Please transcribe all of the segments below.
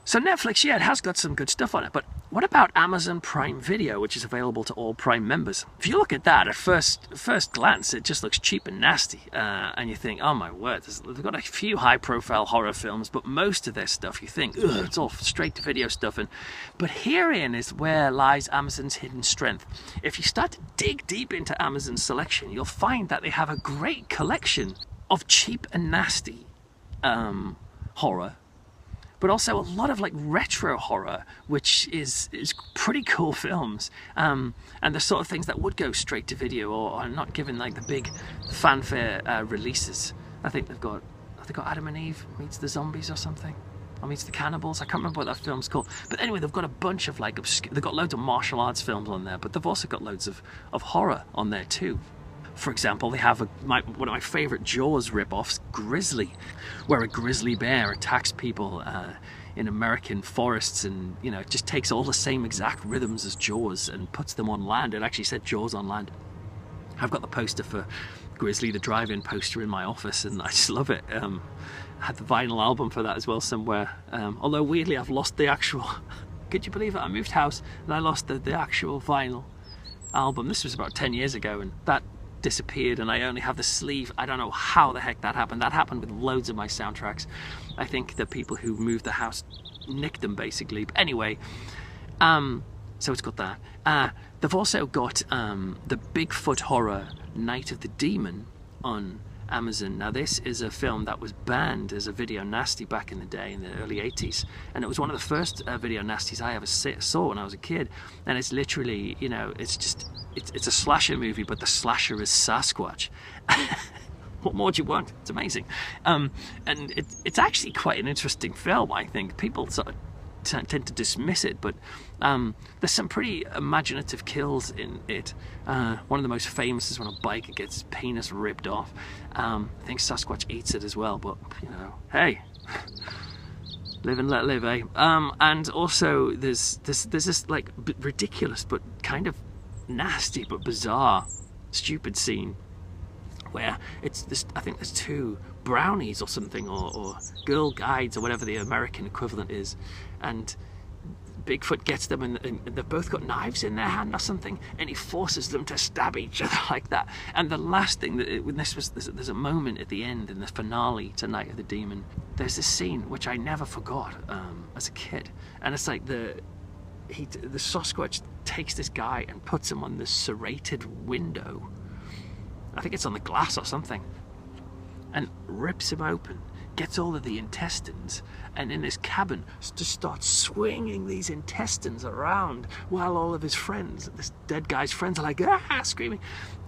So Netflix, yeah, it has got some good stuff on it, but what about Amazon Prime Video, which is available to all Prime members? If you look at that at first glance, it just looks cheap and nasty, and you think, oh my word, they've got a few high-profile horror films, but most of their stuff, you think, ugh, it's all straight-to-video stuff. But herein is where lies Amazon's hidden strength. If you start to dig deep into Amazon's selection, you'll find that they have a great collection of cheap and nasty horror, but also a lot of like retro horror, which is pretty cool films, and the sort of things that would go straight to video or are not given like the big fanfare releases. I think they've got Adam and Eve meets the zombies or something, or meets the cannibals. I can't remember what that film's called. But anyway, they've got a bunch of like they've got loads of martial arts films on there, but they've also got loads of horror on there too. For example, they have one of my favourite Jaws rip-offs, Grizzly, where a grizzly bear attacks people in American forests, and you know, it just takes all the same exact rhythms as Jaws and puts them on land. It actually said Jaws on land. I've got the poster for Grizzly, the drive-in poster, in my office, and I just love it. I had the vinyl album for that as well somewhere. Although weirdly, I've lost the actual. Could you believe it? I moved house and I lost the actual vinyl album. This was about 10 years ago, and that disappeared, and I only have the sleeve. I don't know how the heck that happened. That happened with loads of my soundtracks. I think the people who moved the house nicked them basically. But anyway, so it's got that. They've also got the Bigfoot horror Night of the Demon on Amazon. Now this is a film that was banned as a video nasty back in the day, in the early 80s, and it was one of the first video nasties I ever saw when I was a kid. And it's literally, you know, it's a slasher movie, but the slasher is Sasquatch. What more do you want? It's amazing. And it's actually quite an interesting film. I think people sort of tend to dismiss it, but there's some pretty imaginative kills in it. One of the most famous is when a biker gets his penis ripped off. I think Sasquatch eats it as well, but you know, hey, live and let live, eh? And also there's this like ridiculous but kind of nasty but bizarre stupid scene where it's this, I think there's two brownies or something, or Girl Guides or whatever the American equivalent is, and Bigfoot gets them, and they've both got knives in their hand or something, and he forces them to stab each other like that. And the last thing that there's a moment at the end in the finale to Night of the Demon. There's this scene which I never forgot as a kid, and it's like the Sasquatch takes this guy and puts him on this serrated window. I think it's on the glass or something, and rips him open, gets all of the intestines, and in this cabin just starts swinging these intestines around while all of his friends, this dead guy's friends, are like, ah, screaming.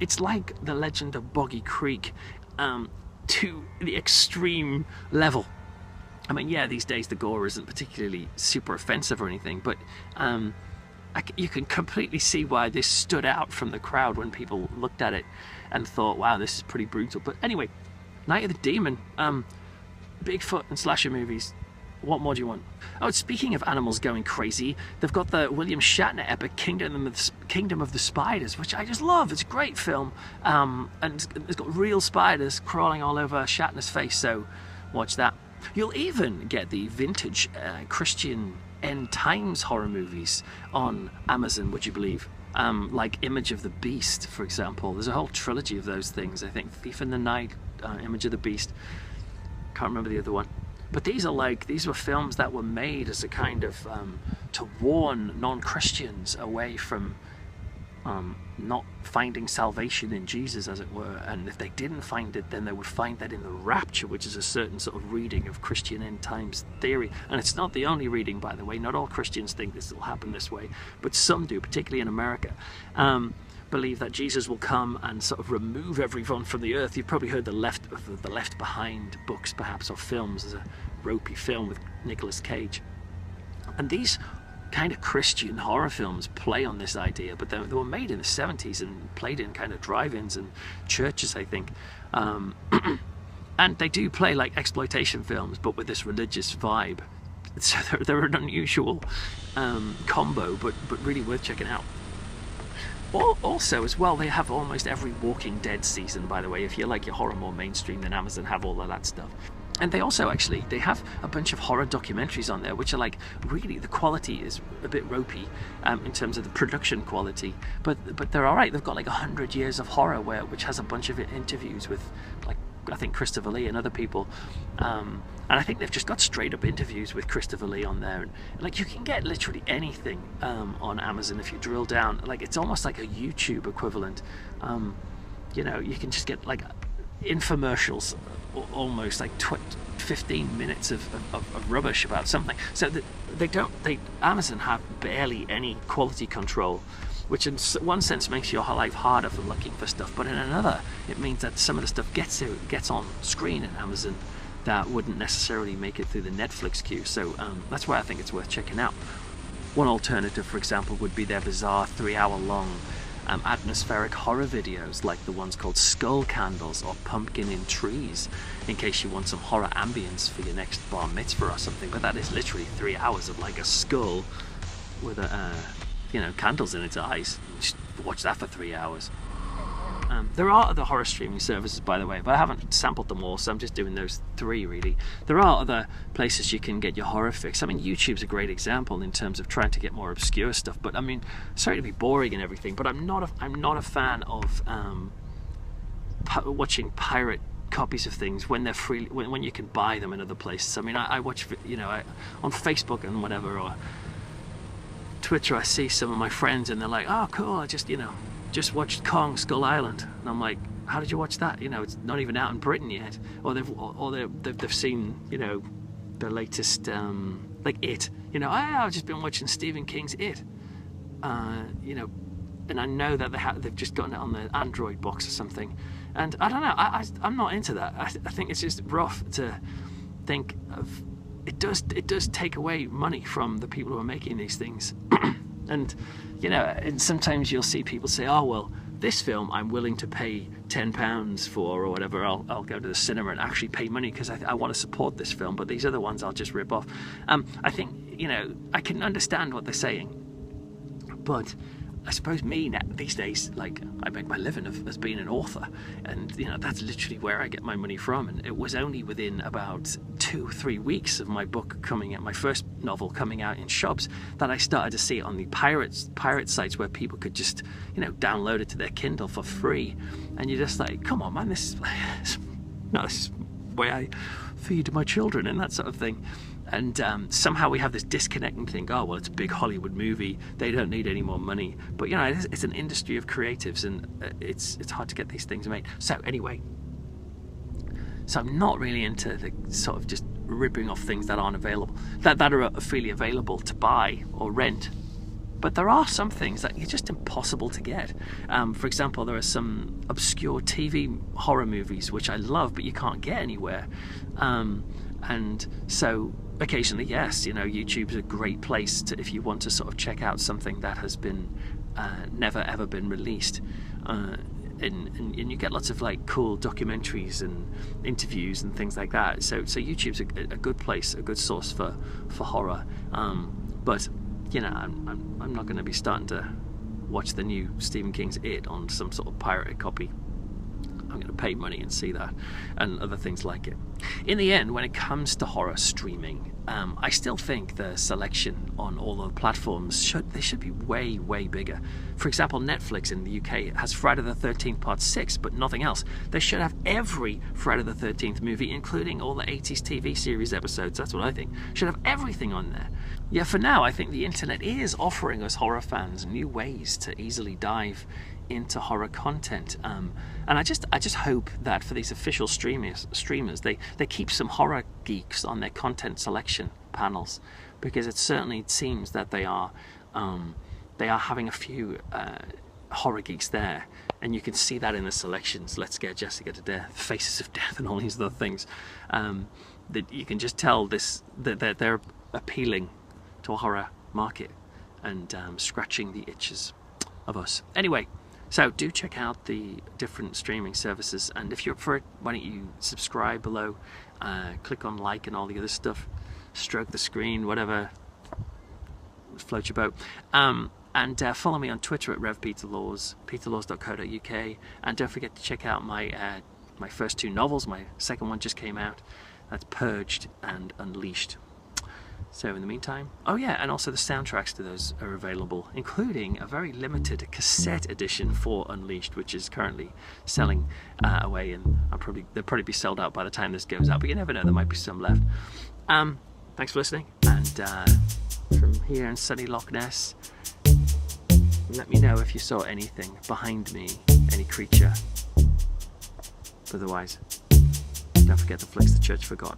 It's like the Legend of Boggy Creek to the extreme level. I mean, yeah, these days the gore isn't particularly super offensive or anything, but you can completely see why this stood out from the crowd when people looked at it and thought, wow, this is pretty brutal. But anyway, Night of the Demon, Bigfoot and slasher movies. What more do you want? Oh, speaking of animals going crazy, they've got the William Shatner epic Kingdom of the Spiders, which I just love. It's a great film, and it's got real spiders crawling all over Shatner's face, so watch that. You'll even get the vintage Christian end times horror movies on Amazon, would you believe? Like Image of the Beast, for example. There's a whole trilogy of those things. I think Thief in the Night, Image of the Beast. Can't remember the other one. But these were films that were made as a kind of to warn non-Christians away from not finding salvation in Jesus, as it were, and if they didn't find it, then they would find that in the rapture, which is a certain sort of reading of Christian end times theory. And it's not the only reading, by the way. Not all Christians think this will happen this way, but some do, particularly in America, believe that Jesus will come and sort of remove everyone from the earth. You've probably heard the Left Behind books, perhaps, or films. There's a ropey film with Nicolas Cage, and these kind of Christian horror films play on this idea, but they were made in the 70s and played in kind of drive-ins and churches, I think. And they do play like exploitation films, but with this religious vibe. So they're an unusual combo, but really worth checking out. Also, as well, they have almost every Walking Dead season, by the way. If you like your horror more mainstream, then Amazon have all of that stuff. And they also actually, they have a bunch of horror documentaries on there, which are like, really, the quality is a bit ropey in terms of the production quality, but they're all right. They've got like 100 years of horror, which has a bunch of interviews with, like, I think Christopher Lee and other people, and I think they've just got straight up interviews with Christopher Lee on there, and like, you can get literally anything on Amazon if you drill down. Like, it's almost like a YouTube equivalent. You know, you can just get like infomercials, almost like 15 minutes of rubbish about something. So Amazon have barely any quality control, which in one sense makes your life harder for looking for stuff, but in another it means that some of the stuff gets on screen in Amazon that wouldn't necessarily make it through the Netflix queue. So that's why I think it's worth checking out. One alternative, for example, would be their bizarre 3-hour-long atmospheric horror videos, like the ones called Skull Candles or Pumpkin in Trees, in case you want some horror ambience for your next bar mitzvah or something. But that is literally 3 hours of like a skull with you know, candles in its eyes. Just watch that for 3 hours. There are other horror streaming services, by the way, but I haven't sampled them all, so I'm just doing those 3 really. There are other places you can get your horror fix. I mean, YouTube's a great example in terms of trying to get more obscure stuff. But I mean, sorry to be boring and everything, but I'm not a fan of watching pirate copies of things when they're free, when you can buy them in other places. I mean, I watch, you know, on Facebook and whatever, or Twitter, I see some of my friends and they're like, oh cool, I just watched Kong Skull Island, and I'm like, how did you watch that? You know, it's not even out in Britain yet. Or they've seen, you know, the latest like It. You know, I've just been watching Stephen King's It. You know, and I know that they've just gotten it on the Android box or something. And I don't know, I'm not into that. I think it's just rough to think of. It does take away money from the people who are making these things. And, you know, and sometimes you'll see people say, oh, well, this film I'm willing to pay £10 for or whatever. I'll go to the cinema and actually pay money because I want to support this film, but these other ones I'll just rip off. I think, you know, I can understand what they're saying, but I suppose me now, these days, like, I make my living as being an author, and you know, that's literally where I get my money from. And it was only within about 2-3 weeks of my book coming out, my first novel coming out in shops, that I started to see it on the pirate sites where people could just, you know, download it to their Kindle for free. And you're just like, come on, man, this is the way I feed my children and that sort of thing. And somehow we have this disconnect and think, oh, well, it's a big Hollywood movie, they don't need any more money. But, you know, it's an industry of creatives, and it's hard to get these things made. So anyway, so I'm not really into the sort of just ripping off things that aren't available, that are freely available to buy or rent. But there are some things that are just impossible to get. For example, there are some obscure TV horror movies which I love, but you can't get anywhere. And so occasionally, yes, you know, YouTube's a great place to, if you want to sort of check out something that has been never ever been released. And you get lots of like cool documentaries and interviews and things like that. So YouTube's a good place, a good source for horror. But you know, I'm not going to be starting to watch the new Stephen King's It on some sort of pirated copy. I'm going to pay money and see that, and other things like it. In the end, when it comes to horror streaming, I still think the selection on all the platforms should be way, way bigger. For example, Netflix in the UK has Friday the 13th Part 6, but nothing else. They should have every Friday the 13th movie, including all the 80s TV series episodes. That's what I think. Should have everything on there. Yeah, for now, I think the internet is offering us horror fans new ways to easily dive into horror content, and I just hope that for these official streamers they keep some horror geeks on their content selection panels, because it certainly seems that they are having a few horror geeks there, and you can see that in the selections. Let's Get Jessica to Death, Faces of Death, and all these other things, that you can just tell that they're appealing to a horror market and scratching the itches of us. Anyway, so do check out the different streaming services, and if you're up for it, why don't you subscribe below, click on like and all the other stuff, stroke the screen, whatever floats your boat, and follow me on Twitter at Rev Peter Laws, peterlaws.co.uk, and don't forget to check out my my first 2 novels. My second one just came out, That's Purged and Unleashed. So in the meantime, oh yeah, and also the soundtracks to those are available, including a very limited cassette edition for Unleashed, which is currently selling away, and they'll probably be sold out by the time this goes out, but you never know, there might be some left. Thanks for listening, and from here in sunny Loch Ness, let me know if you saw anything behind me, any creature. Otherwise, don't forget the flicks the church forgot.